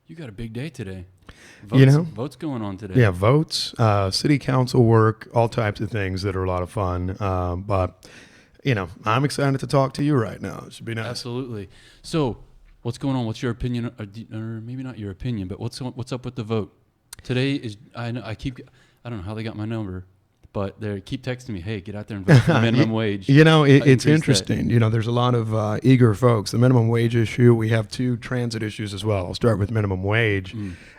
You got a big day today. Votes going on today. Yeah, votes, city council work, all types of things that are a lot of fun. But I'm excited to talk to you right now. It should be nice. Absolutely. So, what's going on? What's your opinion, or maybe not your opinion, but what's up with the vote today? I don't know how they got my number, but they keep texting me, "Hey, get out there and vote for minimum wage." It's interesting. There's a lot of eager folks. The minimum wage issue. We have two transit issues as well. I'll start with minimum wage.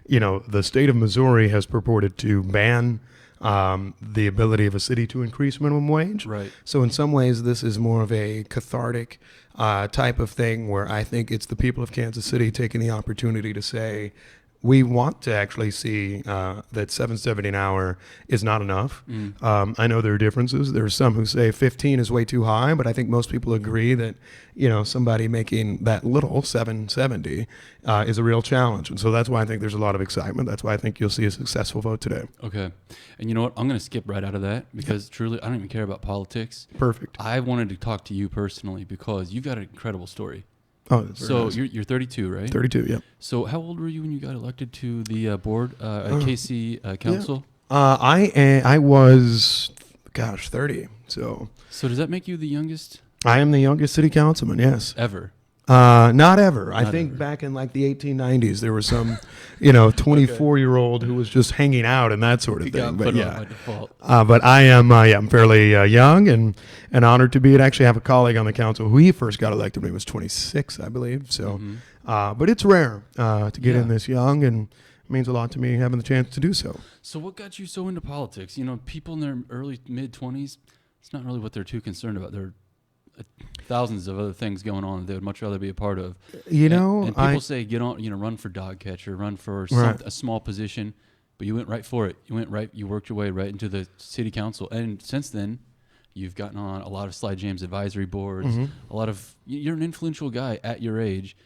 The state of Missouri has purported to ban the ability of a city to increase minimum wage. Right. So in some ways, this is more of a cathartic type of thing where I think it's the people of Kansas City taking the opportunity to say, we want to actually see that $7.70 an hour is not enough. I know there are differences. There are some who say 15 is way too high, but I think most people agree that somebody making that little $7.70 is a real challenge, and so that's why I think there's a lot of excitement. That's why I think you'll see a successful vote today. Okay, and you know what? I'm going to skip right out of that because truly, I don't even care about politics. Perfect. I wanted to talk to you personally because you've got an incredible story. Oh, that's very nice. You're 32, right? 32, yeah. So how old were you when you got elected to the board at KC Council? Yeah. I was, 30. So does that make you the youngest? I am the youngest city councilman, yes. Ever? Not ever. I think ever. back in like the 1890s, there was some, 24-year-old who was just hanging out and that sort of thing. But yeah, but I am, I'm fairly young and honored to be. And actually have a colleague on the council who he first got elected when he was 26, I believe. So, but it's rare to get in this young, and it means a lot to me having the chance to do so. So what got you so into politics? People in their early mid-20s, it's not really what they're too concerned about. They're thousands of other things going on that they would much rather be a part of. And people say get on, run for dog catcher, run for a small position, but you went right for it. You worked your way right into the city council, and since then, you've gotten on a lot of Slide Jams advisory boards. You're an influential guy at your age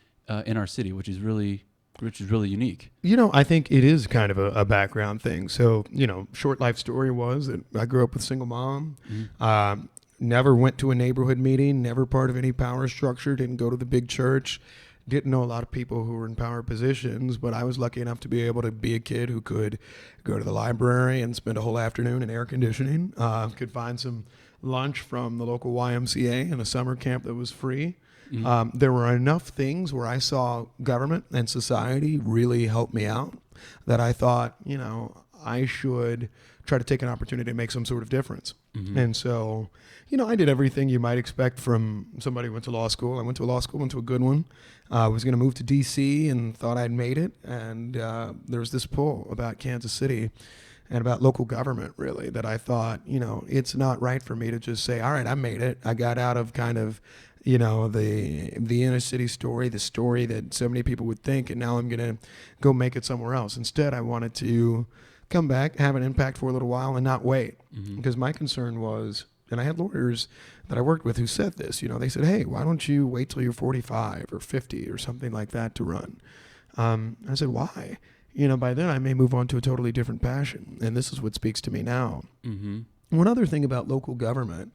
in our city, which is really unique. I think it is kind of a background thing. So, short life story was that I grew up with a single mom. Never went to a neighborhood meeting, never part of any power structure, didn't go to the big church, didn't know a lot of people who were in power positions, but I was lucky enough to be able to be a kid who could go to the library and spend a whole afternoon in air conditioning, could find some lunch from the local YMCA in a summer camp that was free. There were enough things where I saw government and society really help me out that I thought, I should try to take an opportunity to make some sort of difference. And so, I did everything you might expect from somebody who went to law school. I went to a law school, went to a good one. I was going to move to D.C. and thought I'd made it. And there was this pull about Kansas City and about local government, really, that I thought, it's not right for me to just say, all right, I made it. I got out of kind of, the inner city story, the story that so many people would think, and now I'm going to go make it somewhere else. Instead, I wanted to come back, have an impact for a little while, and not wait. Because my concern was, and I had lawyers that I worked with who said this, they said, hey, why don't you wait till you're 45 or 50 or something like that to run? I said, why? By then I may move on to a totally different passion. And this is what speaks to me now. One other thing about local government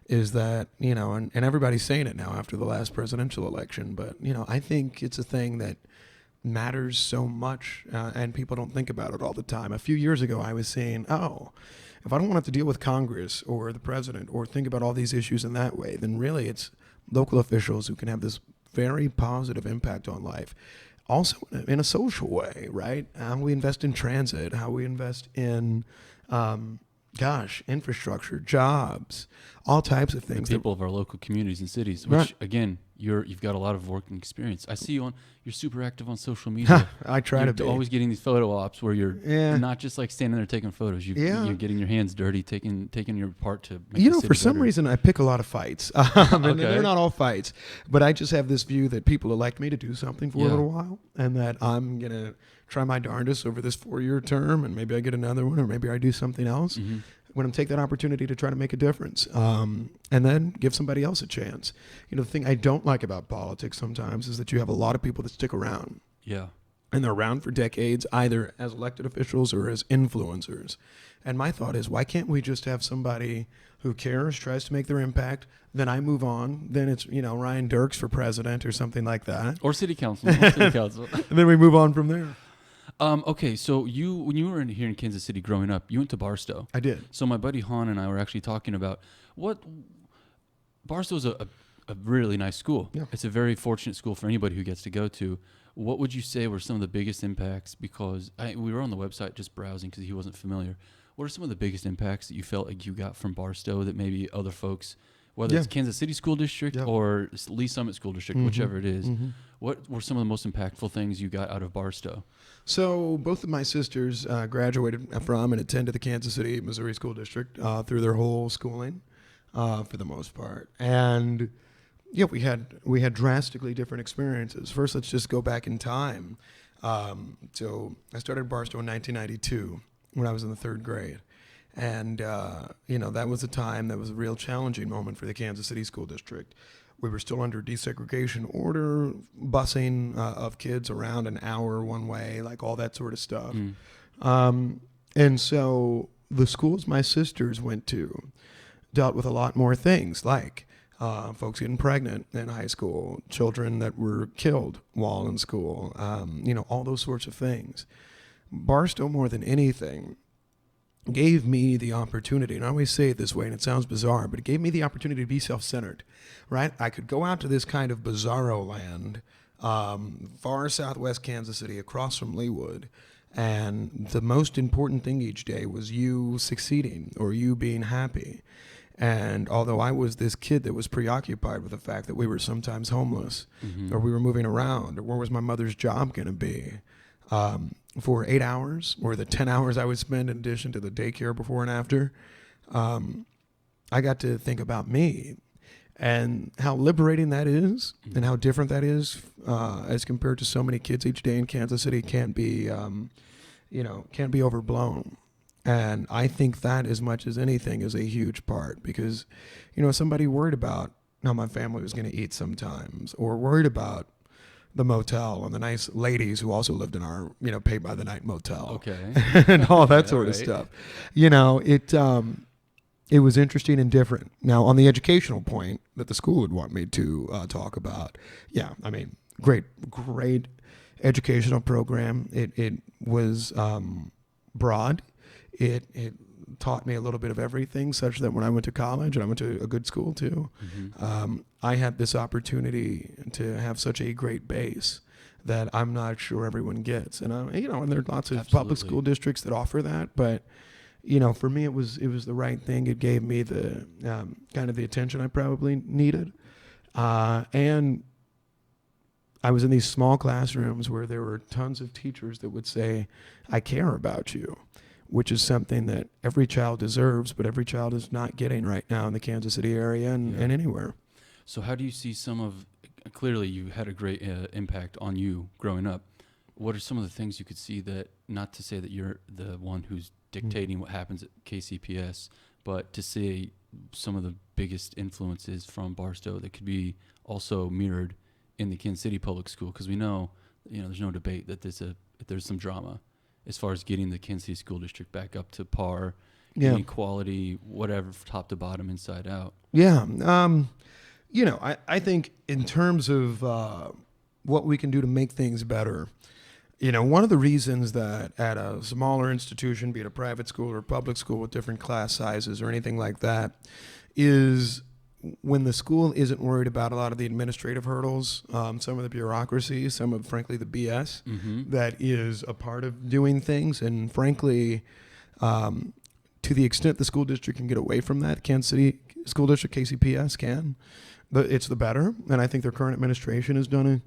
is that, and everybody's saying it now after the last presidential election, but, I think it's a thing that matters so much, and people don't think about it all the time. A few years ago, I was saying, if I don't want to have to deal with Congress or the president or think about all these issues in that way, then really it's local officials who can have this very positive impact on life. Also in a social way, right? How we invest in transit, how we invest in, infrastructure, jobs, all types of things. The people of our local communities and cities, which again, you've got a lot of working experience. I see you're super active on social media. I try to be. Always getting these photo ops where you're not just like standing there taking photos. You're getting your hands dirty, taking your part to make the city for some better. reason, I pick a lot of fights. And they're not all fights, but I just have this view that people elect me to do something for a little while, and that I'm going to try my darndest over this 4-year term, and maybe I get another one, or maybe I do something else. When I'm take that opportunity to try to make a difference, and then give somebody else a chance. The thing I don't like about politics sometimes is that you have a lot of people that stick around. Yeah. and they're around for decades, either as elected officials or as influencers. And my thought is, why can't we just have somebody who cares, tries to make their impact, then I move on, then it's, Ryan Derks for president or something like that. Or city council. And then we move on from there. Okay, so when you were here in Kansas City growing up, you went to Barstow. I did. So my buddy Han and I were actually talking about Barstow's a really nice school. Yeah. It's a very fortunate school for anybody who gets to go to. What would you say were some of the biggest impacts? Because we were on the website just browsing because he wasn't familiar. What are some of the biggest impacts that you felt like you got from Barstow that maybe other folks, whether it's Kansas City School District or Lee Summit School District, whichever it is, what were some of the most impactful things you got out of Barstow? So both of my sisters graduated from and attended the Kansas City, Missouri School District through their whole schooling for the most part. And we had drastically different experiences. First, let's just go back in time. So I started Barstow in 1992 when I was in the 3rd grade. And, that was a time that was a real challenging moment for the Kansas City School District. We were still under desegregation order, busing of kids around an hour one way, like all that sort of stuff. And so the schools my sisters went to dealt with a lot more things, like folks getting pregnant in high school, children that were killed while in school, all those sorts of things. Barstow, more than anything, gave me the opportunity, and I always say it this way, and it sounds bizarre, but it gave me the opportunity to be self-centered, right? I could go out to this kind of bizarro land, far southwest Kansas City, across from Leawood, and the most important thing each day was you succeeding or you being happy. And although I was this kid that was preoccupied with the fact that we were sometimes homeless, or we were moving around, or where was my mother's job going to be, for 8 hours, or the 10 hours I would spend in addition to the daycare before and after, I got to think about me and how liberating that is, and how different that is as compared to so many kids each day in Kansas City can't be overblown. And I think that, as much as anything, is a huge part, because, somebody worried about how my family was going to eat sometimes, or worried about the motel and the nice ladies who also lived in our, pay by the night motel. Okay. And all that sort of stuff. It was interesting and different. Now, on the educational point that the school would want me to talk about, great educational program. It was broad. It taught me a little bit of everything, such that when I went to college, and I went to a good school too, I had this opportunity to have such a great base that I'm not sure everyone gets. And and there are lots of public school districts that offer that, but for me, it was the right thing. It gave me the kind of the attention I probably needed, and I was in these small classrooms where there were tons of teachers that would say, "I care about you," which is something that every child deserves, but every child is not getting right now in the Kansas City area and anywhere. So how do you see clearly you had a great impact on you growing up. What are some of the things you could see that, not to say that you're the one who's dictating what happens at KCPS, but to see some of the biggest influences from Barstow that could be also mirrored in the Kansas City public school? Because we know, there's no debate that there's some drama as far as getting the Kansas City School District back up to par, getting quality, whatever, top to bottom, inside out. Yeah. I think in terms of what we can do to make things better, one of the reasons that at a smaller institution, be it a private school or a public school with different class sizes or anything like that, is when the school isn't worried about a lot of the administrative hurdles, some of the bureaucracy, some of, frankly, the BS that is a part of doing things. And frankly, to the extent the school district can get away from that, Kansas City School District, KCPS, can, it's the better. And I think their current administration has done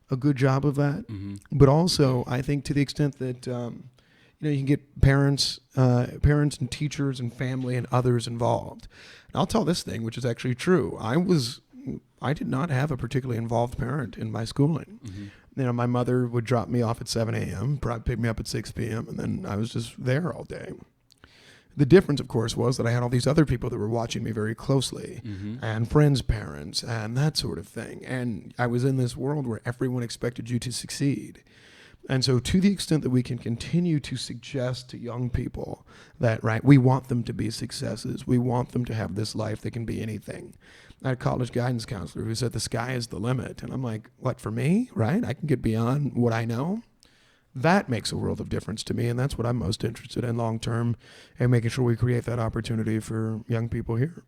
a good job of that. But also, I think to the extent that you can get parents and teachers and family and others involved. And I'll tell this thing, which is actually true. I did not have a particularly involved parent in my schooling. My mother would drop me off at 7 a.m., probably pick me up at 6 p.m., and then I was just there all day. The difference, of course, was that I had all these other people that were watching me very closely, and friends' parents, and that sort of thing. And I was in this world where everyone expected you to succeed. And so to the extent that we can continue to suggest to young people that, right, we want them to be successes. We want them to have this life that can be anything. I had a college guidance counselor who said the sky is the limit. And I'm like, what, for me, right? I can get beyond what I know. That makes a world of difference to me. And that's what I'm most interested in long term, and making sure we create that opportunity for young people here.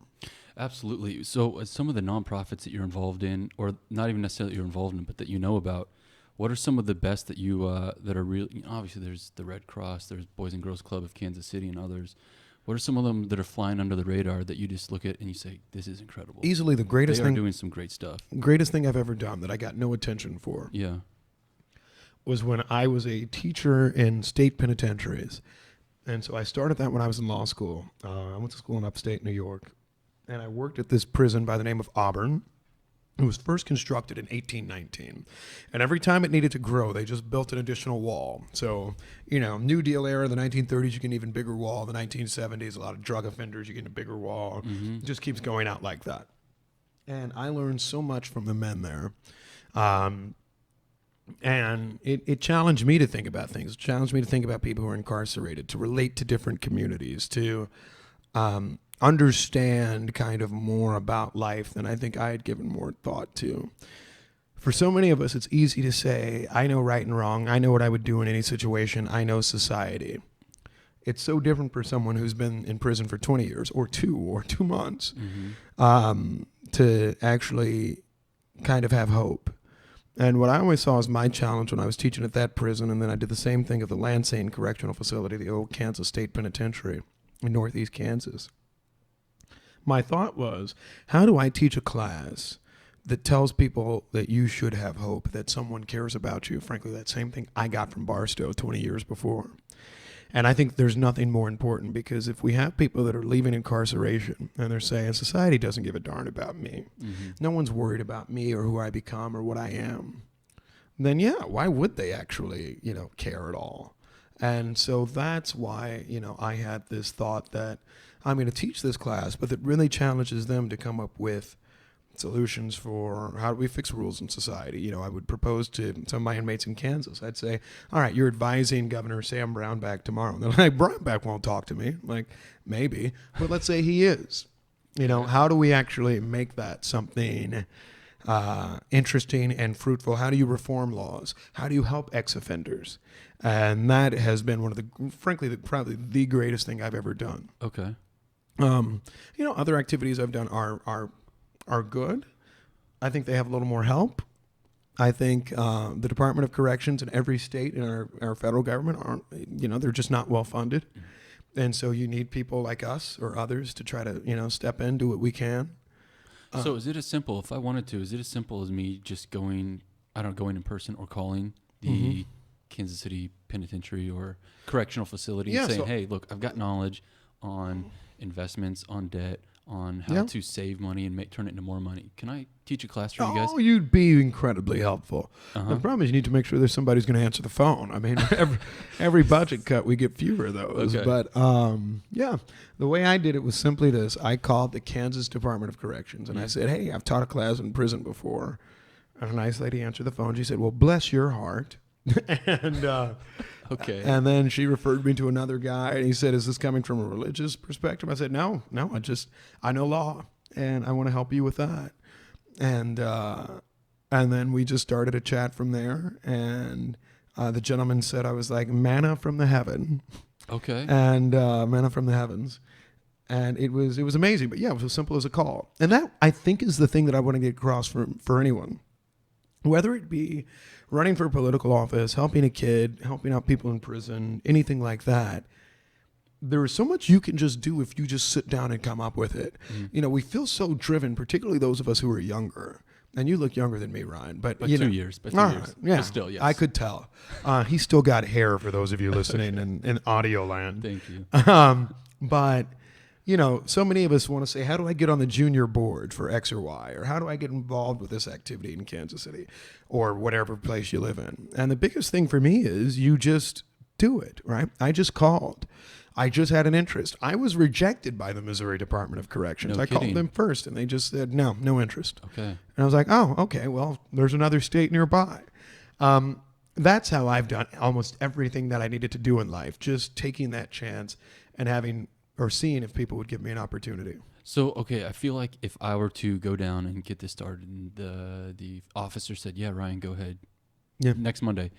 Absolutely. So some of the nonprofits that you're involved in, or not even necessarily you're involved in, but that you know about, what are some of the best that you that are really, obviously there's the Red Cross, there's Boys and Girls Club of Kansas City and others. What are some of them that are flying under the radar that you just look at and you say, this is incredible? Easily the greatest thing. They are doing some great stuff. Greatest thing I've ever done that I got no attention for. Yeah. Was when I was a teacher in state penitentiaries. And so I started that when I was in law school. I went to school in upstate New York. And I worked at this prison by the name of Auburn. It was first constructed in 1819. And every time it needed to grow, they just built an additional wall. So, New Deal era, the 1930s, you get an even bigger wall. The 1970s, a lot of drug offenders, you get a bigger wall. Mm-hmm. It just keeps going out like that. And I learned so much from the men there. And it challenged me to think about things. It challenged me to think about people who are incarcerated, to relate to different communities, to understand kind of more about life than I think I had given more thought to. For so many of us, it's easy to say, I know right and wrong. I know what I would do in any situation. I know society. It's so different for someone who's been in prison for 20 years or 2 months to actually kind of have hope. And what I always saw as my challenge when I was teaching at that prison, and then I did the same thing at the Lansing Correctional Facility, the old Kansas State Penitentiary in northeast Kansas. My thought was, how do I teach a class that tells people that you should have hope, that someone cares about you? Frankly, that same thing I got from Barstow 20 years before. And I think there's nothing more important, because if we have people that are leaving incarceration and they're saying, society doesn't give a darn about me, no one's worried about me or who I become or what I am, then yeah, why would they actually, care at all? And so that's why, I had this thought that I'm going to teach this class, but that really challenges them to come up with solutions for how do we fix rules in society. I would propose to some of my inmates in Kansas. I'd say, all right, you're advising Governor Sam Brownback tomorrow. And they're like, Brownback won't talk to me. I'm like, maybe, but let's say he is. How do we actually make that something interesting and fruitful? How do you reform laws? How do you help ex-offenders? And that has been one of probably the greatest thing I've ever done. Okay. Other activities I've done are good. I think they have a little more help. I think the Department of Corrections in every state in our federal government aren't, they're just not well funded. And so you need people like us or others to try to, step in, do what we can. So is it as simple, if I wanted to, is it as simple as me just going in person or calling the Kansas City Penitentiary or correctional facility and saying, hey, look, I've got knowledge on investments, on debt, on how to save money and turn it into more money. Can I teach a class for you guys? Oh, you'd be incredibly helpful. The problem is you need to make sure there's somebody who's going to answer the phone. I mean, every budget cut, we get fewer of those. Okay. But, the way I did it was simply this. I called the Kansas Department of Corrections, and I said, hey, I've taught a class in prison before. And a nice lady answered the phone. She said, well, bless your heart. And okay. And then she referred me to another guy, and he said, is this coming from a religious perspective? I said, no, I know law, and I want to help you with that. And then we just started a chat from there, and the gentleman said I was like manna from the heaven. Okay. And manna from the heavens. And it was amazing. But yeah, it was as simple as a call. And that, I think, is the thing that I want to get across for anyone. Whether it be running for political office, helping a kid, helping out people in prison, anything like that, there is so much you can just do if you just sit down and come up with it. We feel so driven, particularly those of us who are younger. And you look younger than me, Ryan. But 2 years. But 2 years. Yeah. But still, yes. I could tell. He's still got hair for those of you listening in audio land. Thank you. But so many of us want to say, how do I get on the junior board for X or Y? Or how do I get involved with this activity in Kansas City or whatever place you live in? And the biggest thing for me is you just do it, right? I just called. I just had an interest. I was rejected by the Missouri Department of Corrections. No I kidding. called them first, and they just said, no interest. Okay. And I was like, oh, okay, well, there's another state nearby. that's how I've done almost everything that I needed to do in life, just taking that chance and having or seeing if people would give me an opportunity. So, okay, I feel like if I were to go down and get this started and the officer said, yeah, Ryan, go ahead. Yeah. Next Monday.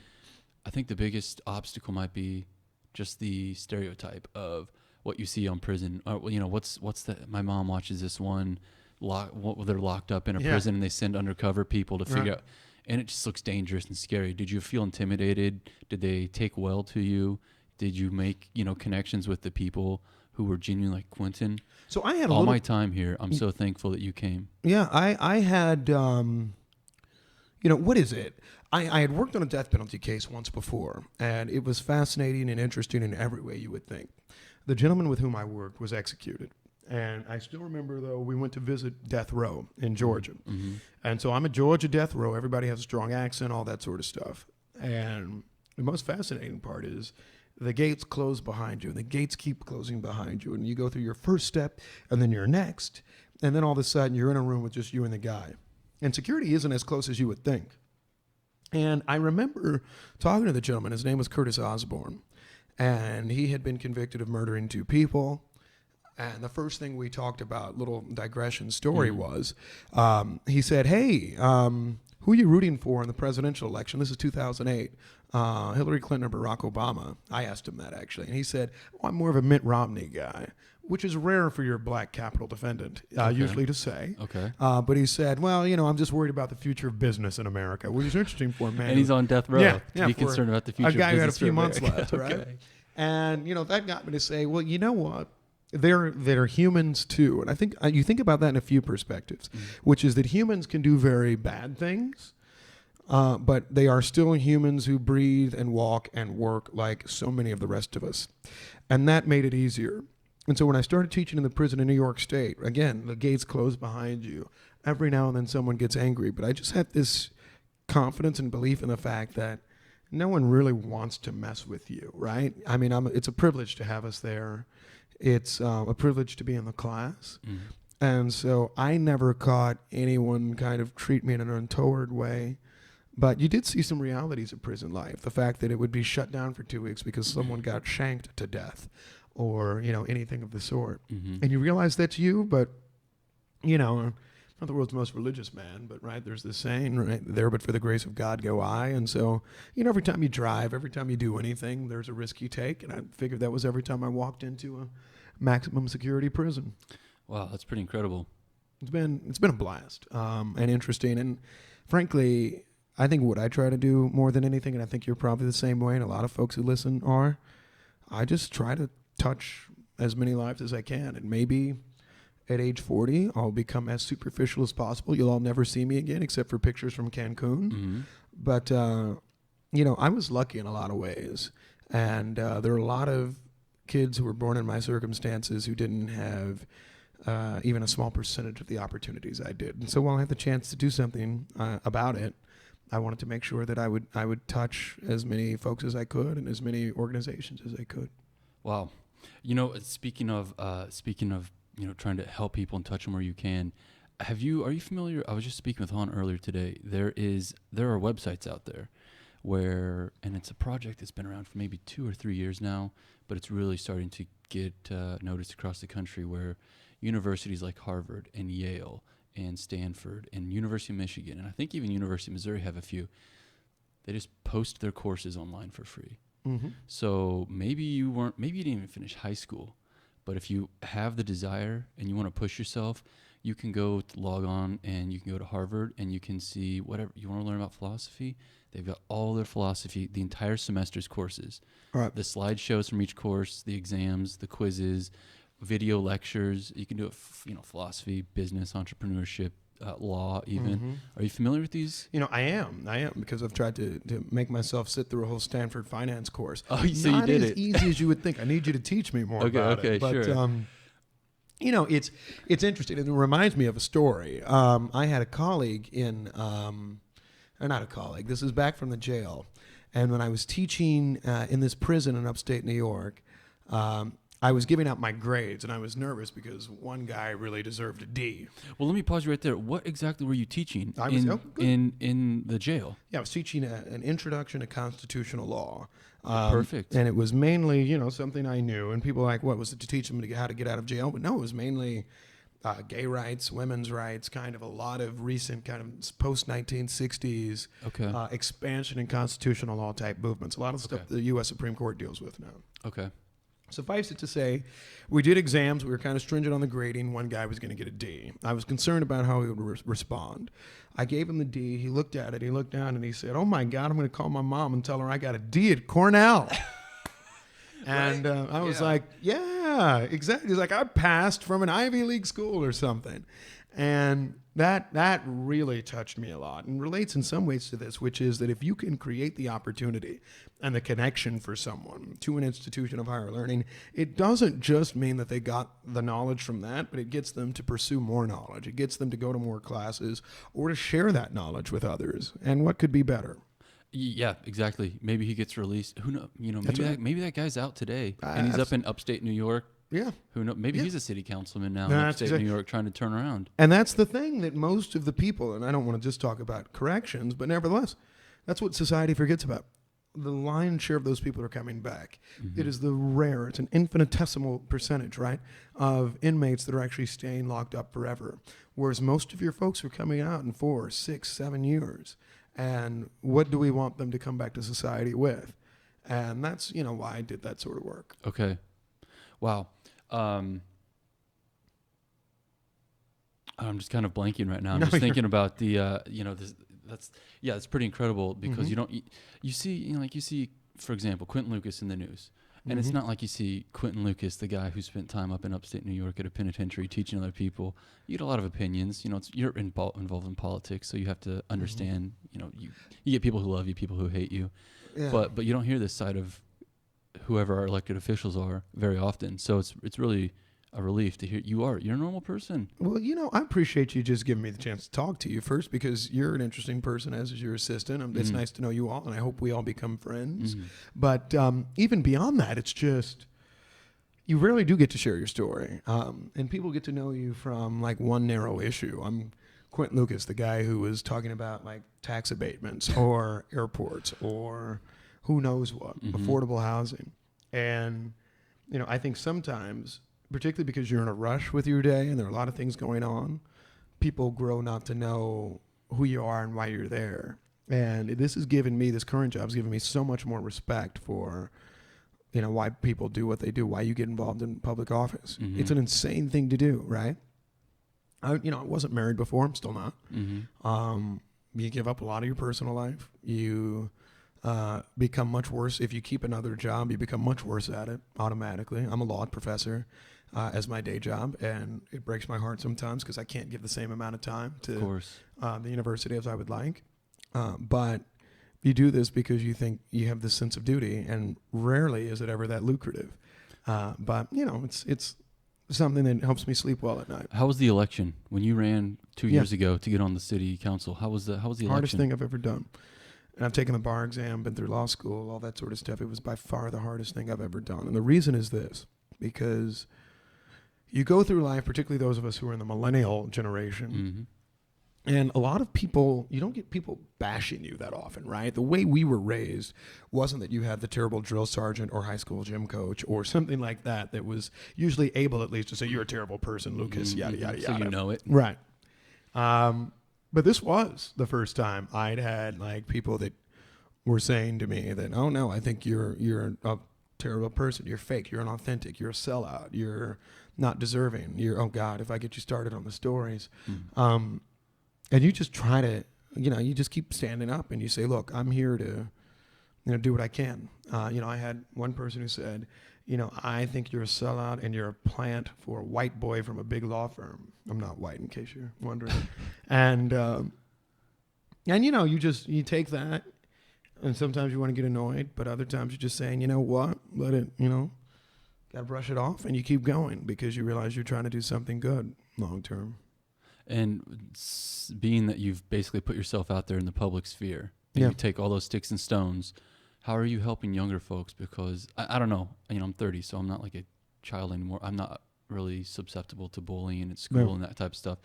I think the biggest obstacle might be just the stereotype of what you see on prison. What's my mom watches this one, they're locked up in a prison and they send undercover people to figure out, and it just looks dangerous and scary. Did you feel intimidated? Did they take well to you? Did you make, connections with the people who were genuine like Quinton? So I had my time here. I'm so thankful that you came. Yeah, I had, what is it? I had worked on a death penalty case once before, and it was fascinating and interesting in every way you would think. The gentleman with whom I worked was executed. And I still remember, though, we went to visit death row in Georgia. Mm-hmm. And so I'm at Georgia death row. Everybody has a strong accent, all that sort of stuff. And the most fascinating part is the gates close behind you, and the gates keep closing behind you. And you go through your first step, and then your next. And then all of a sudden, you're in a room with just you and the guy. And security isn't as close as you would think. And I remember talking to the gentleman. His name was Curtis Osborne. And he had been convicted of murdering 2 people. And the first thing we talked about, little digression story, was he said, hey, who are you rooting for in the presidential election? This is 2008. Hillary Clinton or Barack Obama? I asked him that, actually. And he said, I'm more of a Mitt Romney guy, which is rare for your black capital defendant, usually to say. Okay. But he said, well, I'm just worried about the future of business in America, which is interesting for a man. And he's on death row to be concerned about the future of business. A guy who had a few months left, okay. right? And, that got me to say, well, you know what? They're humans too. And I think you think about that in a few perspectives, which is that humans can do very bad things, but they are still humans who breathe and walk and work like so many of the rest of us. And that made it easier. And so when I started teaching in the prison in New York State, again, the gates close behind you. Every now and then someone gets angry, but I just had this confidence and belief in the fact that no one really wants to mess with you, right? I mean, it's a privilege to have us there. It's a privilege to be in the class. Mm-hmm. And so I never caught anyone kind of treat me in an untoward way. But you did see some realities of prison life. The fact that it would be shut down for 2 weeks because someone got shanked to death or, anything of the sort. Mm-hmm. And you realize that's you, but, I'm not the world's most religious man, but, right, there's this saying, right, there but for the grace of God go I. And so, every time you drive, every time you do anything, there's a risk you take. And I figured that was every time I walked into a maximum security prison. Wow, that's pretty incredible. It's been a blast and interesting. And frankly, I think what I try to do more than anything, and I think you're probably the same way, and a lot of folks who listen are, I just try to touch as many lives as I can. And maybe at age 40, I'll become as superficial as possible. You'll all never see me again except for pictures from Cancun. Mm-hmm. But, I was lucky in a lot of ways. And there are a lot of kids who were born in my circumstances who didn't have even a small percentage of the opportunities I did. And so while I had the chance to do something about it, I wanted to make sure that I would touch as many folks as I could and as many organizations as I could. Wow. Speaking of trying to help people and touch them where you can, are you familiar? I was just speaking with Han earlier today. There are websites out there and it's a project that's been around for maybe 2 or 3 years now, but it's really starting to get noticed across the country, where universities like Harvard and Yale and Stanford and University of Michigan, and I think even University of Missouri have a few, they just post their courses online for free. Mm-hmm. So maybe you didn't even finish high school, but if you have the desire and you want to push yourself, you can log on and you can go to Harvard and you can see whatever you want to learn about philosophy. They've got all their philosophy, the entire semester's courses, right. The slideshows from each course, the exams, the quizzes, video lectures. You can do it, philosophy, business, entrepreneurship, law even. Mm-hmm. Are you familiar with these? I am because I've tried to make myself sit through a whole Stanford finance course. Oh, so you did it. Not as easy as you would think. I need you to teach me more about it. Okay, sure. It's interesting. It reminds me of a story. I had a colleague not a colleague. This is back from the jail. And when I was teaching in this prison in upstate New York, I was giving out my grades, and I was nervous because one guy really deserved a D. Well, let me pause you right there. What exactly were you teaching I was in the jail? Yeah, I was teaching an introduction to constitutional law. Perfect. And it was mainly, something I knew. And people were like, what, was it to teach them how to get out of jail? But no, it was mainly gay rights, women's rights, kind of a lot of recent kind of post-1960s expansion in constitutional law type movements. A lot of stuff the U.S. Supreme Court deals with now. Okay. Suffice it to say, we did exams. We were kind of stringent on the grading. One guy was going to get a D. I was concerned about how he would respond. I gave him the D. He looked at it. He looked down and he said, "Oh my God, I'm going to call my mom and tell her I got a D at Cornell." And I was like, "Yeah, exactly." He's like, "I passed from an Ivy League school or something," and that really touched me a lot and relates in some ways to this, which is that if you can create the opportunity and the connection for someone to an institution of higher learning, it doesn't just mean that they got the knowledge from that, but it gets them to pursue more knowledge. It gets them to go to more classes or to share that knowledge with others. And what could be better? Yeah, exactly. Maybe he gets released. Who knows? Maybe that guy's out today and he's up in upstate New York. Yeah. Who knows? Maybe he's a city councilman now in upstate New York trying to turn around. And that's the thing that most of the people, and I don't want to just talk about corrections, but nevertheless, that's what society forgets about. The lion's share of those people are coming back. Mm-hmm. It is it's an infinitesimal percentage, right, of inmates that are actually staying locked up forever. Whereas most of your folks are coming out in 4, 6, 7 years. And what do we want them to come back to society with? And that's, why I did that sort of work. Okay. Wow. I'm just kind of blanking right now. I'm just thinking about the, it's pretty incredible because you see, for example, Quinton Lucas in the news. And it's not like you see Quinton Lucas, the guy who spent time up in upstate New York at a penitentiary teaching other people. You get a lot of opinions. You're involved in politics, so you have to understand. You get people who love you, people who hate you, but you don't hear this side of whoever our elected officials are very often. So it's really a relief to hear you're a normal person. Well, I appreciate you just giving me the chance to talk to you first because you're an interesting person, as is your assistant. It's nice to know you all, and I hope we all become friends. But even beyond that, it's just you rarely do get to share your story, and people get to know you from like one narrow issue. I'm Quinton Lucas, the guy who was talking about like tax abatements or airports or who knows what, affordable housing. And, I think sometimes, particularly because you're in a rush with your day and there are a lot of things going on, people grow not to know who you are and why you're there. And this current job has given me so much more respect for, why people do what they do, why you get involved in public office. It's an insane thing to do, right? I wasn't married before. I'm still not. You give up a lot of your personal life. You become much worse. If you keep another job, you become much worse at it automatically. I'm a law professor as my day job, and it breaks my heart sometimes because I can't give the same amount of time to the university as I would like. But you do this because you think you have this sense of duty, and rarely is it ever that lucrative. But it's something that helps me sleep well at night. How was the election when you ran 2 years ago to get on the city council? How was the election? Hardest thing I've ever done. And I've taken the bar exam, been through law school, all that sort of stuff. It was by far the hardest thing I've ever done. And the reason is this, because you go through life, particularly those of us who are in the millennial generation, and a lot of people, you don't get people bashing you that often, right? The way we were raised wasn't that you had the terrible drill sergeant or high school gym coach or something like that was usually able at least to say, you're a terrible person, Lucas, yada, yada, yada. So you know it. Right. But this was the first time I'd had like people that were saying to me that, oh no, I think you're a terrible person. You're fake. You're inauthentic. You're a sellout. You're not deserving. Oh God, if I get you started on the stories. And you just try to, you just keep standing up and you say, look, I'm here to, do what I can. I had one person who said, I think you're a sellout and you're a plant for a white boy from a big law firm. I'm not white, in case you're wondering. And you take that, and sometimes you want to get annoyed, but other times you're just saying, you know what, let it, got to brush it off, and you keep going because you realize you're trying to do something good long term. And being that you've basically put yourself out there in the public sphere, and you take all those sticks and stones, how are you helping younger folks? Because I don't know, I'm 30, so I'm not like a child anymore. I'm not really susceptible to bullying at school and that type of stuff.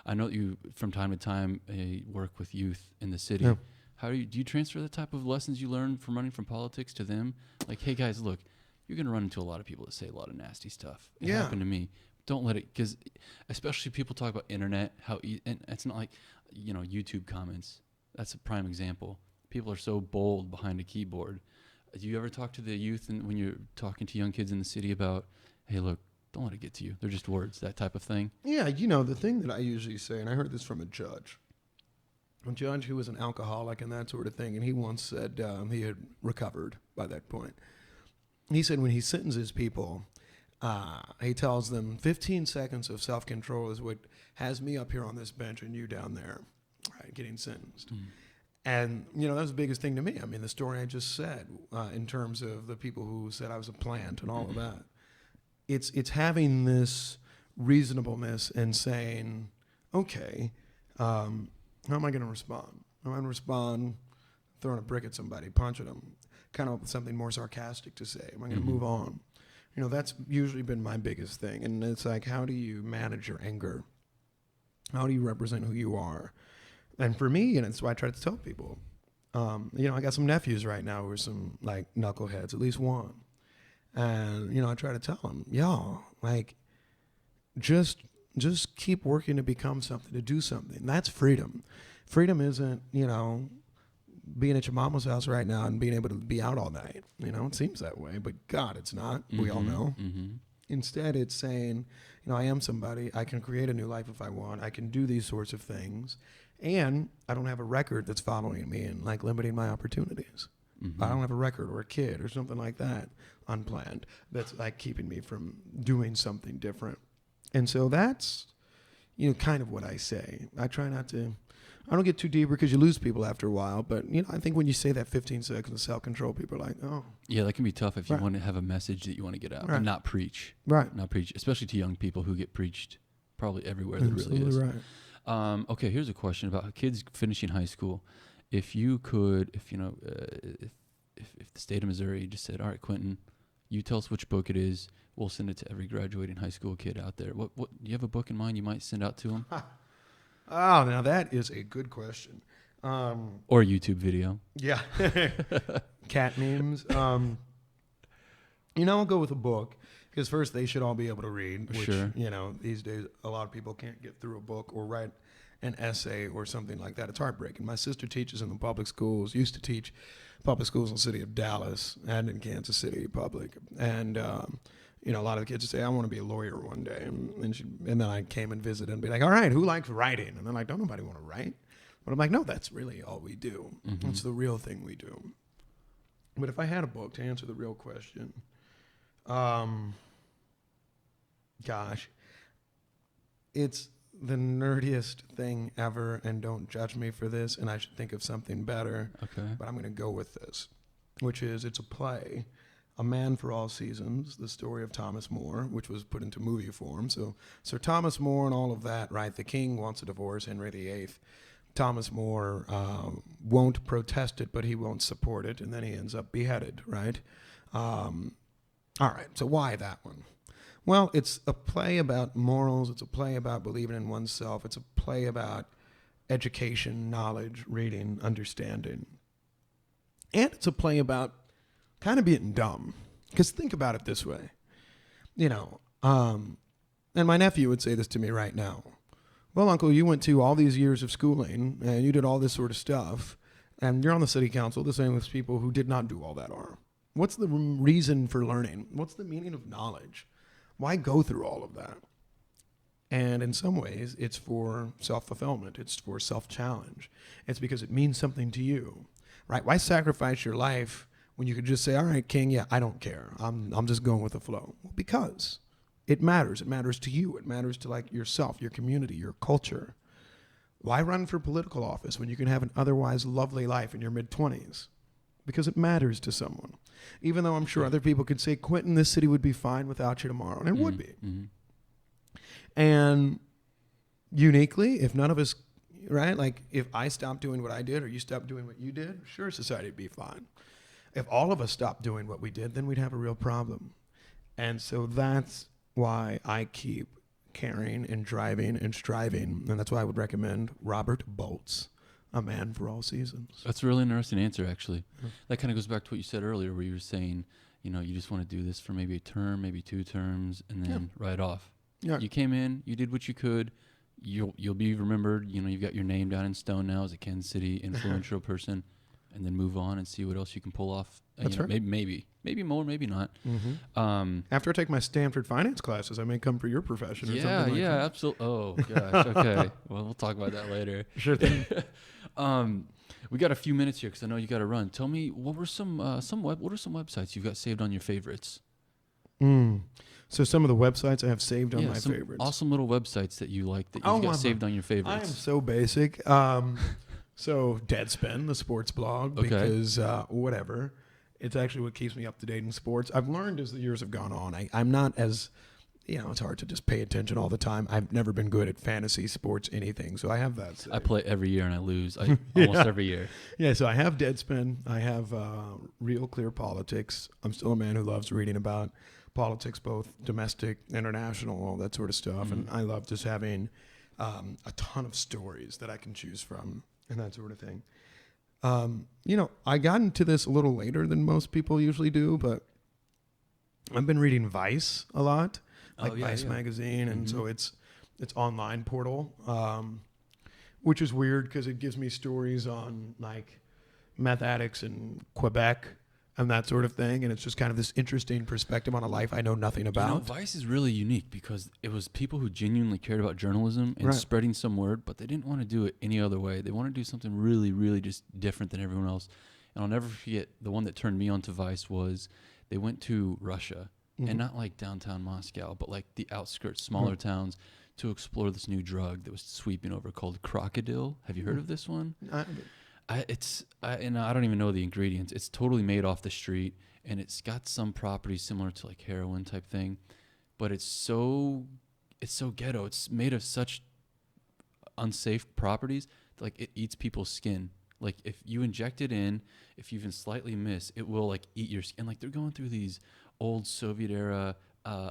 I know that you, from time to time, work with youth in the city. Yeah. How do you transfer the type of lessons you learn from running from politics to them? Like, hey guys, look, you're going to run into a lot of people that say a lot of nasty stuff. It happened to me. Don't let it, because especially people talk about internet, and it's not like, YouTube comments. That's a prime example. People are so bold behind a keyboard. Do you ever talk to the youth and when you're talking to young kids in the city about, hey, look, don't let it get to you. They're just words, that type of thing. Yeah, the thing that I usually say, and I heard this from a judge who was an alcoholic and that sort of thing, and he once said he had recovered by that point. He said when he sentences people, he tells them 15 seconds of self-control is what has me up here on this bench and you down there, right, getting sentenced. And, that was the biggest thing to me. I mean, the story I just said in terms of the people who said I was a plant and all of that. It's having this reasonableness and saying, okay, how am I going to respond? Am I going to respond throwing a brick at somebody, punching them, kind of something more sarcastic to say? Am I going to move on? That's usually been my biggest thing. And it's like, how do you manage your anger? How do you represent who you are? And for me, that's why I try to tell people, I got some nephews right now who are some like knuckleheads, at least one. And, I try to tell them, just keep working to become something, to do something. That's freedom. Freedom isn't, being at your mama's house right now and being able to be out all night. It seems that way, but God, it's not. We all know. Instead, it's saying, I am somebody. I can create a new life if I want. I can do these sorts of things. And I don't have a record that's following me and like limiting my opportunities. I don't have a record or a kid or something like that unplanned that's like keeping me from doing something different. And so that's, kind of what I say. I try not to, I don't get too deeper because you lose people after a while. But, I think when you say that 15 seconds of self-control, people are like, oh. Yeah, that can be tough if you want to have a message that you want to get out and not preach. Right. Not preach, especially to young people who get preached probably everywhere there really is. Right. Okay, here's a question about kids finishing high school. If you could, if the state of Missouri just said, all right, Quinton, you tell us which book it is. We'll send it to every graduating high school kid out there. What do you have a book in mind you might send out to them? Oh, now that is a good question. Or a YouTube video. Yeah. Cat memes. I'll go with a book because first they should all be able to read, which, these days a lot of people can't get through a book or write an essay or something like that. It's heartbreaking. My sister teaches in the public schools, used to teach public schools in the city of Dallas and in Kansas City public. And, a lot of the kids would say, I want to be a lawyer one day. And then I came and visited and be like, all right, who likes writing? And they're like, don't nobody want to write? But I'm like, no, that's really all we do. It's the real thing we do. But if I had a book to answer the real question, it's the nerdiest thing ever, and don't judge me for this, and I should think of something better. Okay. But I'm going to go with this, which is it's a play, A Man for All Seasons, the story of Thomas More, which was put into movie form. So Sir Thomas More and all of that, right? The king wants a divorce, Henry VIII. Thomas More won't protest it, but he won't support it, and then he ends up beheaded, right? All right, so why that one? Well, it's a play about morals. It's a play about believing in oneself. It's a play about education, knowledge, reading, understanding. And it's a play about kind of being dumb. Because think about it this way. And my nephew would say this to me right now. Well, Uncle, you went to all these years of schooling, and you did all this sort of stuff, and you're on the city council, the same with people who did not do all that are. What's the reason for learning? What's the meaning of knowledge? Why go through all of that? And in some ways, it's for self-fulfillment. It's for self-challenge. It's because it means something to you, right? Why sacrifice your life when you could just say, all right, King, yeah, I don't care. I'm just going with the flow. Well, because it matters. It matters to you. It matters to like yourself, your community, your culture. Why run for political office when you can have an otherwise lovely life in your mid-20s? Because it matters to someone. Even though I'm sure other people could say, Quinton, this city would be fine without you tomorrow. And it would be. And uniquely, if none of us, right? Like if I stopped doing what I did or you stopped doing what you did, sure, society would be fine. If all of us stopped doing what we did, then we'd have a real problem. And so that's why I keep caring and driving and striving. And that's why I would recommend Robert Bolt's A Man for All Seasons. That's a really interesting answer, actually. That kind of goes back to what you said earlier, where you were saying, you just want to do this for maybe a term, maybe 2 terms, and then right off. Yeah. You came in, you did what you could. You'll be remembered. You've got your name down in stone now as a Kansas City influential person, and then move on and see what else you can pull off. That's right. Maybe more, maybe not. Mm-hmm. After I take my Stanford finance classes, I may come for your profession or something like that. Yeah, absolutely. Oh, gosh. Okay. Well, we'll talk about that later. Sure thing. We got a few minutes here because I know you got to run. Tell me, what are some websites you've got saved on your favorites? So some of the websites I have saved on my some favorites. Awesome little websites that you like that you've got saved on your favorites. I am so basic. So Deadspin, the sports blog, because whatever. It's actually what keeps me up to date in sports. I've learned as the years have gone on. I'm not as, it's hard to just pay attention all the time. I've never been good at fantasy sports, anything. So I have that saved. I play every year and I lose almost every year. Yeah, so I have Deadspin. I have Real Clear Politics. I'm still a man who loves reading about politics, both domestic, international, all that sort of stuff. Mm-hmm. And I love just having a ton of stories that I can choose from and that sort of thing. I got into this a little later than most people usually do, but I've been reading Vice a lot, Vice magazine. And so it's online portal, which is weird because it gives me stories on like meth addicts in Quebec and that sort of thing. And it's just kind of this interesting perspective on a life I know nothing about. Vice is really unique because it was people who genuinely cared about journalism and spreading some word, but they didn't want to do it any other way. They wanted to do something really, really just different than everyone else. And I'll never forget, the one that turned me on to Vice was they went to Russia, and not like downtown Moscow, but like the outskirts, smaller towns, to explore this new drug that was sweeping over called crocodile. Have you heard of this one? I don't even know the ingredients. It's totally made off the street, and it's got some properties similar to like heroin type thing, but it's so ghetto. It's made of such unsafe properties that, like, it eats people's skin. Like if you inject it in, if you even slightly miss, it will like eat your skin. Like they're going through these old Soviet era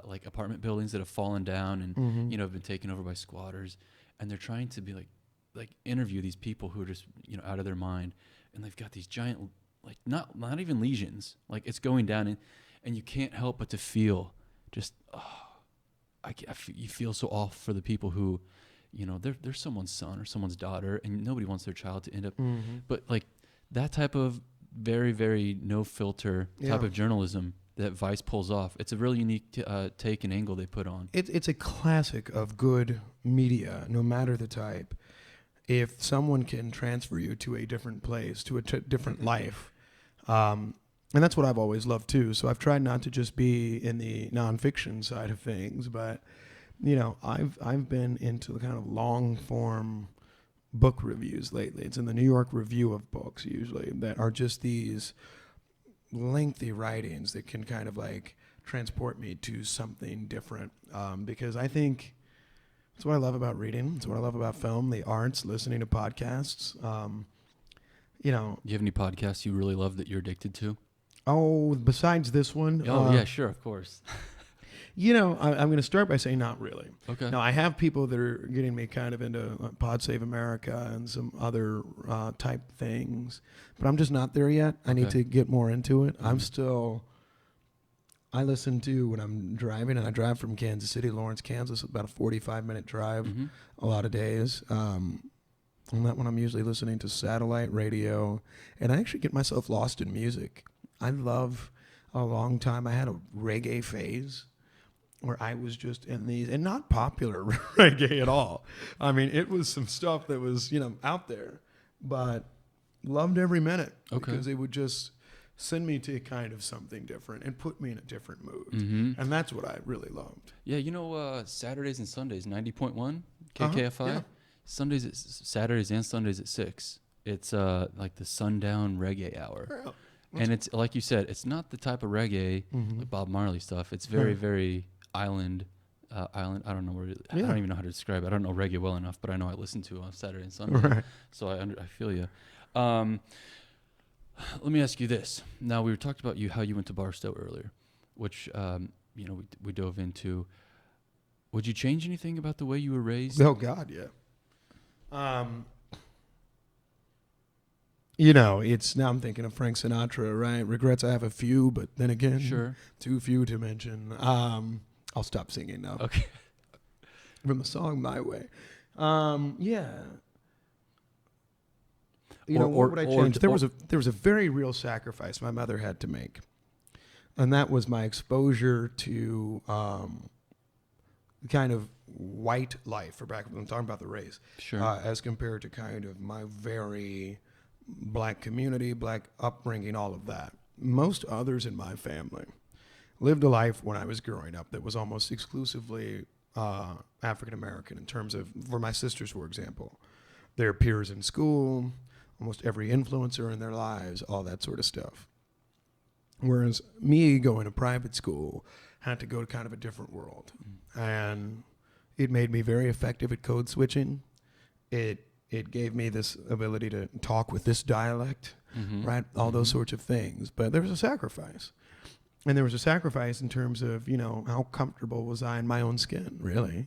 like apartment buildings that have fallen down and have been taken over by squatters, and they're trying to be like interview these people who are just out of their mind, and they've got these giant like not even lesions, like it's going down, and you can't help but to feel just you feel so awful for the people who they're someone's son or someone's daughter, and nobody wants their child to end up but like that type of very, very no filter type of journalism that Vice pulls off. It's a really unique take and angle they put on. It's a classic of good media, no matter the type. If someone can transfer you to a different place, to a different life, and that's what I've always loved too. So I've tried not to just be in the nonfiction side of things, but I've been into the kind of long form book reviews lately. It's in the New York Review of Books usually, that are just these lengthy writings that can kind of like transport me to something different, because I think that's what I love about reading. It's what I love about film, the arts, listening to podcasts. Do you have any podcasts you really love that you're addicted to? Oh, besides this one? Yeah, sure, of course. I'm going to start by saying not really. Okay. Now, I have people that are getting me kind of into Pod Save America and some other type things, but I'm just not there yet. I need to get more into it. I listen to when I'm driving, and I drive from Kansas City, Lawrence, Kansas, about a 45-minute drive a lot of days. And that one I'm usually listening to satellite radio, and I actually get myself lost in music. I love a long time. I had a reggae phase where I was just in these, and not popular reggae at all. I mean, it was some stuff that was, out there, but loved every minute because it would just send me to kind of something different and put me in a different mood. And that's what I really loved. Yeah, Saturdays and Sundays, 90.1 KKFI. Saturdays and Sundays at 6. It's like the sundown reggae hour. And it's like you said, it's not the type of reggae like Bob Marley stuff. It's very, very island. I don't know I don't even know how to describe it. I don't know reggae well enough, but I know I listen to it on Saturday and Sunday. Right. So I feel you. Let me ask you this. Now, we talked about how you went to Barstow earlier, which we dove into. Would you change anything about the way you were raised? Oh God, yeah. It's now I'm thinking of Frank Sinatra, right? Regrets I have a few, but then again, Sure. too few to mention. I'll stop singing now. Okay. From the song My Way. Yeah. What would I change? There was a very real sacrifice my mother had to make. And that was my exposure to kind of white life, I'm talking about the race, sure. As compared to kind of my very black community, black upbringing, all of that. Most others in my family lived a life when I was growing up that was almost exclusively African American in terms of, for my sisters, for example, their peers in school, almost every influencer in their lives, all that sort of stuff. Whereas me going to private school had to go to kind of a different world. And it made me very effective at code switching. It gave me this ability to talk with this dialect, right? All those sorts of things. But there was a sacrifice. And there was a sacrifice in terms of, how comfortable was I in my own skin, really,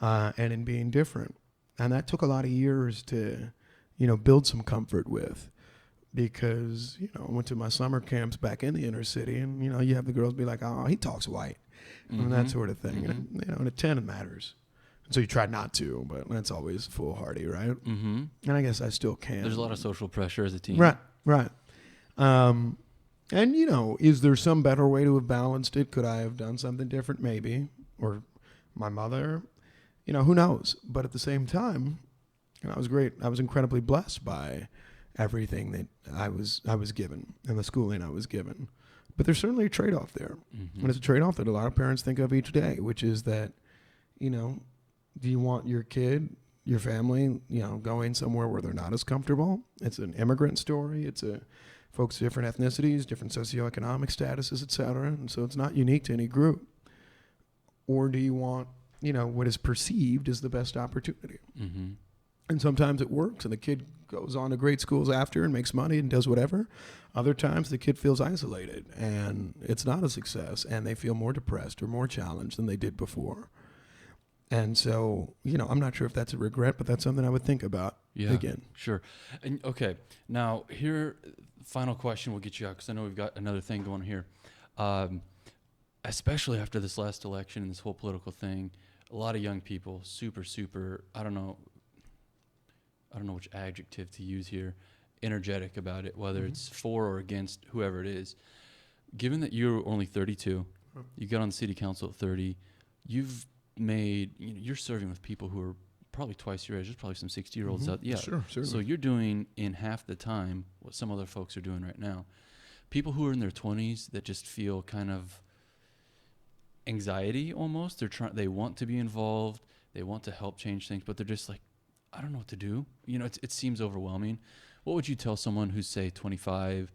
and in being different. And that took a lot of years to, build some comfort with. Because, I went to my summer camps back in the inner city, and, you have the girls be like, oh, he talks white, and that sort of thing. And, a 10 matters. So you try not to, but that's always foolhardy, right? Mm-hmm. And I guess I still can. There's a lot of social pressure as a teen. Right. And, is there some better way to have balanced it? Could I have done something different? Maybe. Or my mother? Who knows? But at the same time, I was great. I was incredibly blessed by everything that I was given and the schooling I was given. But there's certainly a trade-off there. And it's a trade-off that a lot of parents think of each day, which is that, do you want your kid, your family, going somewhere where they're not as comfortable? It's an immigrant story. It's folks of different ethnicities, different socioeconomic statuses, et cetera. And so it's not unique to any group. Or do you want, what is perceived as the best opportunity? Mm-hmm. And sometimes it works and the kid goes on to great schools after and makes money and does whatever. Other times the kid feels isolated and it's not a success and they feel more depressed or more challenged than they did before. And so, I'm not sure if that's a regret, but that's something I would think about again. Sure. And okay, now here, final question will get you out because I know we've got another thing going here. Especially after this last election and this whole political thing, a lot of young people, super, I don't know which adjective to use here, energetic about it, whether it's for or against whoever it is. Given that you're only 32, you got on the city council at 30, you're serving with people who are probably twice your age. There's probably some 60-year-olds out. Yeah, sure. So you're doing in half the time what some other folks are doing right now. People who are in their 20s that just feel kind of anxiety almost. They want to be involved. They want to help change things, but they're just like, I don't know what to do. It seems overwhelming. What would you tell someone who's, say, 25,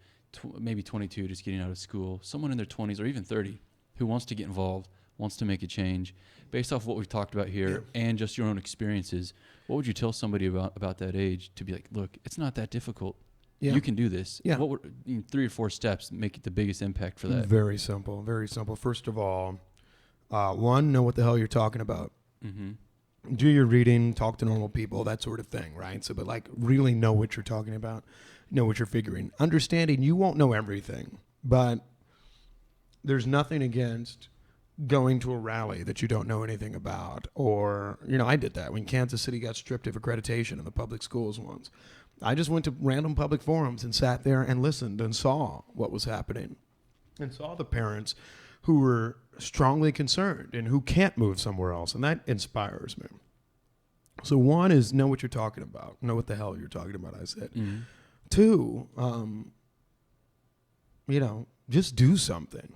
maybe 22, just getting out of school, someone in their 20s or even 30 who wants to get involved, wants to make a change, based off what we've talked about here and just your own experiences? What would you tell somebody about that age to be like, look, it's not that difficult. Yeah. You can do this. Yeah. What were 3 or 4 steps make it the biggest impact for that? Very simple. Very simple. First of all, one, know what the hell you're talking about. Mm-hmm. Do your reading, talk to normal people, that sort of thing, right? So, but really know what you're talking about, know what you're figuring. Understanding you won't know everything, but there's nothing against going to a rally that you don't know anything about. Or, I did that when Kansas City got stripped of accreditation in the public schools once. I just went to random public forums and sat there and listened and saw what was happening and saw the parents who were strongly concerned and who can't move somewhere else. And that inspires me. So one is know what you're talking about. Know what the hell you're talking about, I said. Mm-hmm. 2, just do something.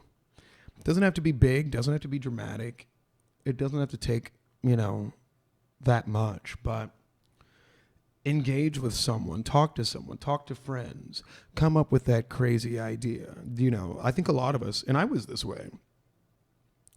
It doesn't have to be big, doesn't have to be dramatic. It doesn't have to take, that much. But engage with someone, talk to friends, come up with that crazy idea. I think a lot of us, and I was this way,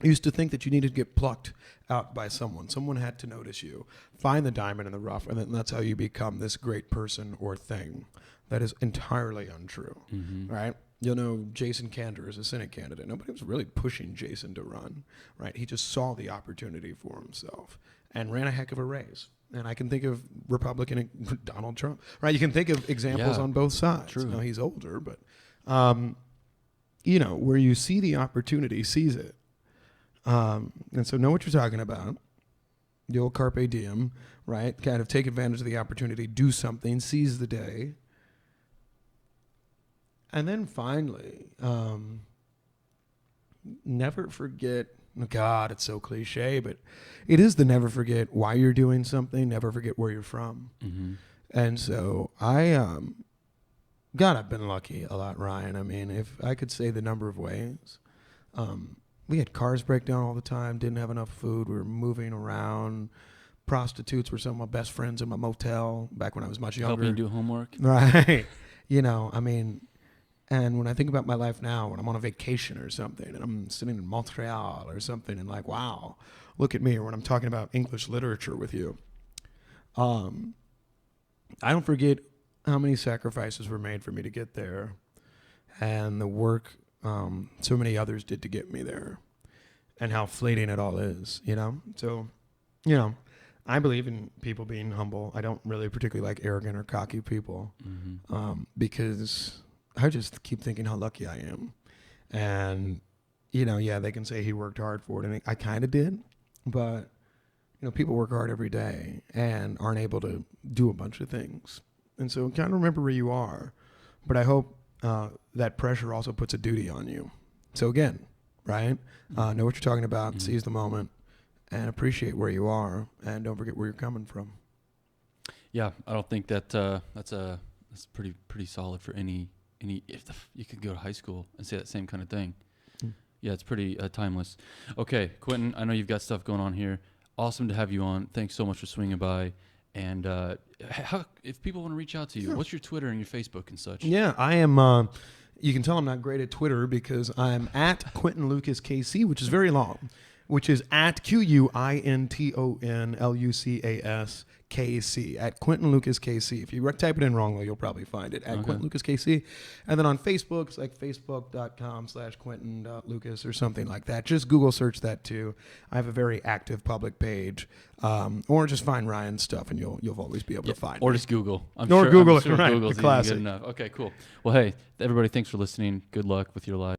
used to think that you needed to get plucked out by someone. Someone had to notice you, find the diamond in the rough, and then that's how you become this great person or thing. That is entirely untrue, right? You'll know Jason Kander is a Senate candidate. Nobody was really pushing Jason to run, right? He just saw the opportunity for himself and ran a heck of a race. And I can think of Republican Donald Trump, right? You can think of examples on both sides. True. Now, he's older, but, where you see the opportunity, seize it. And so know what you're talking about. The old carpe diem, right? Kind of take advantage of the opportunity, do something, seize the day. And then finally, never forget, God, it's so cliche, but it is the never forget why you're doing something, never forget where you're from. Mm-hmm. And so I've been lucky a lot, Ryan. I mean, if I could say the number of ways, we had cars break down all the time, didn't have enough food, we were moving around. Prostitutes were some of my best friends in my motel back when I was much younger. Helping you do homework. Right. And when I think about my life now, when I'm on a vacation or something, and I'm sitting in Montreal or something, and like, wow, look at me, or when I'm talking about English literature with you, I don't forget how many sacrifices were made for me to get there, and the work so many others did to get me there, and how fleeting it all is, So, I believe in people being humble. I don't really particularly like arrogant or cocky people, because I just keep thinking how lucky I am. And, they can say he worked hard for it. And I kind of did. But, people work hard every day and aren't able to do a bunch of things. And so kind of remember where you are. But I hope that pressure also puts a duty on you. So again, right? Know what you're talking about. Seize the moment. And appreciate where you are. And don't forget where you're coming from. Yeah, I don't think that that's pretty solid for any. You could go to high school and say that same kind of thing. Yeah, it's pretty timeless. Okay, Quinton, I know you've got stuff going on here. Awesome to have you on. Thanks so much for swinging by. And if people want to reach out to you, what's your Twitter and your Facebook and such? Yeah, I am. You can tell I'm not great at Twitter because I'm at Quinton Lucas KC, which is very long, which is at QUINTONLUCAS KC, at Quinton Lucas KC. If you type it in wrong, though, you'll probably find it, at Quinton Lucas KC. And then on Facebook, it's like facebook.com/Quinton Lucas or something like that. Just Google search that too. I have a very active public page. Or just find Ryan's stuff and you'll always be able to find it. Or just Google. Google it, right, Google's the classic. good enough. Okay, cool. Well, hey, everybody, thanks for listening. Good luck with your life.